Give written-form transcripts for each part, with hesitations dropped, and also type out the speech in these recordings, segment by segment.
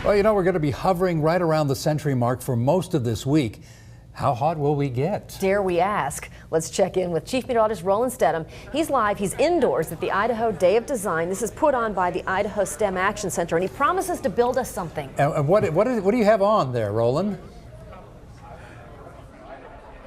Well, you know, we're going to be hovering right around the century mark for most of this week. How hot will we get? Dare we ask? Let's check in with Chief Meteorologist Roland Stedham. He's live. He's indoors at the Idaho Day of Design. This is put on by the Idaho STEM Action Center, and he promises to build us something. And what do you have on there, Roland?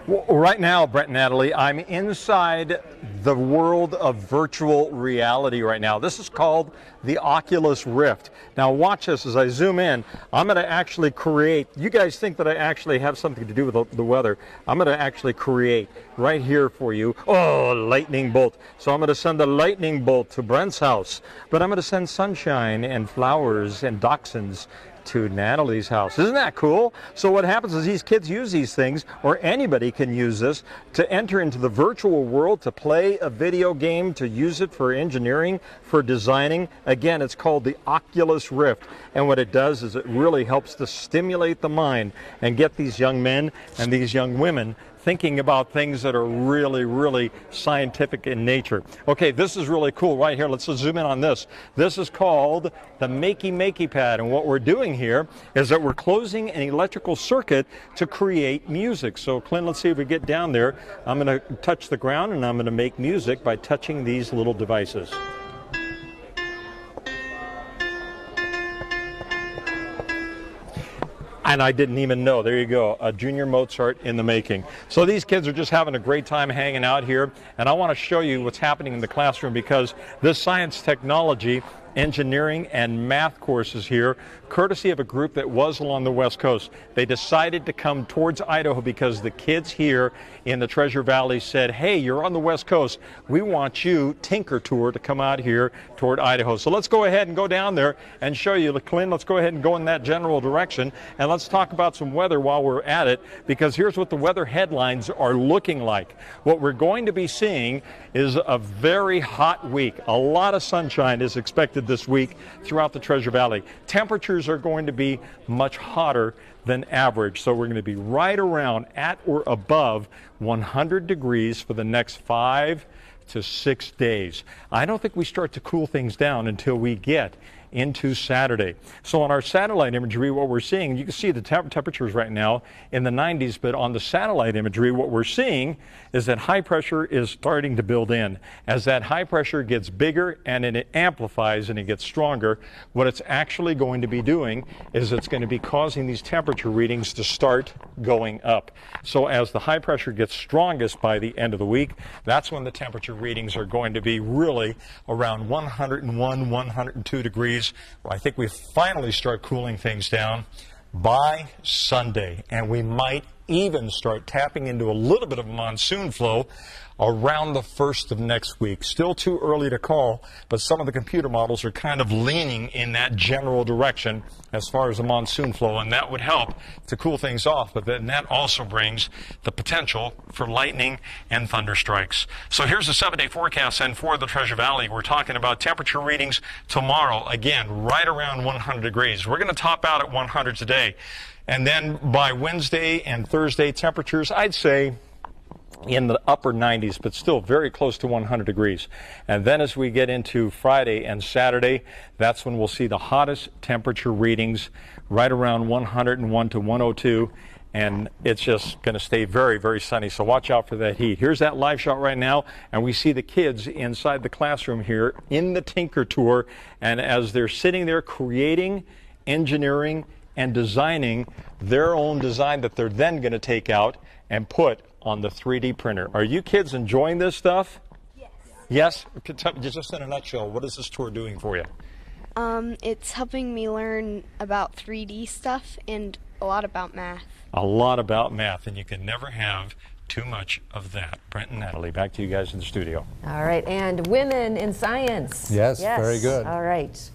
Well, right now, Brent and Natalie, I'm inside the world of virtual reality right now. This is called the Oculus Rift. Now watch this as I zoom in. I'm going to actually create, you guys think that I actually have something to do with the weather. I'm going to actually create right here for you. Oh, lightning bolt. So I'm going to send a lightning bolt to Brent's house, but I'm going to send sunshine and flowers and dachshunds to Natalie's house. Isn't that cool? So what happens is these kids use these things, or anybody can use this, to enter into the virtual world, to play a video game, to use it for engineering, for designing. Again, it's called the Oculus Rift. And what it does is it really helps to stimulate the mind and get these young men and these young women thinking about things that are really, really scientific in nature. Okay, this is really cool right here. Let's just zoom in on this. This is called the Makey Pad, and what we're doing here is that we're closing an electrical circuit to create music. So Clint, let's see if we get down there. I'm going to touch the ground and I'm going to make music by touching these little devices. And I didn't even know. There you go, a junior Mozart in the making. So these kids are just having a great time hanging out here, and I want to show you what's happening in the classroom, because this science, technology, engineering, and math courses here, courtesy of a group that was along the West Coast. They decided to come towards Idaho because the kids here in the Treasure Valley said, hey, you're on the West Coast. We want you, Tinker Tour, to come out here toward Idaho. So let's go ahead and go down there and show you. Clint, let's go ahead and go in that general direction, and let's talk about some weather while we're at it, because here's what the weather headlines are looking like. What we're going to be seeing is a very hot week. A lot of sunshine is expected this week throughout the Treasure Valley. Temperatures are going to be much hotter than average, so we're going to be right around at or above 100 degrees for the next 5 to 6 days. I don't think we start to cool things down until we get into Saturday. So on our satellite imagery, what we're seeing, you can see the temperatures right now in the 90s, but on the satellite imagery, what we're seeing is that high pressure is starting to build in. As that high pressure gets bigger and it amplifies and it gets stronger, what it's actually going to be doing is it's going to be causing these temperature readings to start going up. So as the high pressure gets strongest by the end of the week, that's when the temperature readings are going to be really around 101, 102 degrees. Well, I think we finally start cooling things down by Sunday, and we might even start tapping into a little bit of a monsoon flow around the 1st of next week. Still too early to call, but some of the computer models are kind of leaning in that general direction as far as a monsoon flow, and that would help to cool things off. But then that also brings the potential for lightning and thunder strikes. So here's the 7-day forecast, and for the Treasure Valley, we're talking about temperature readings tomorrow, again, right around 100 degrees. We're going to top out at 100 today. And then by Wednesday and Thursday, temperatures, I'd say, in the upper 90s, but still very close to 100 degrees. And then as we get into Friday and Saturday, that's when we'll see the hottest temperature readings right around 101 to 102. And it's just going to stay very, very sunny. So watch out for that heat. Here's that live shot right now, and we see the kids inside the classroom here in the Tinker Tour. And as they're sitting there creating, engineering, and designing their own design that they're then going to take out and put on the 3D printer. Are you kids enjoying this stuff? Yes. Yes? Just in a nutshell, what is this tour doing for you? It's helping me learn about 3D stuff and a lot about math. A lot about math, and you can never have too much of that. Brent and Natalie, back to you guys in the studio. All right, and women in science. Yes, very good. All right.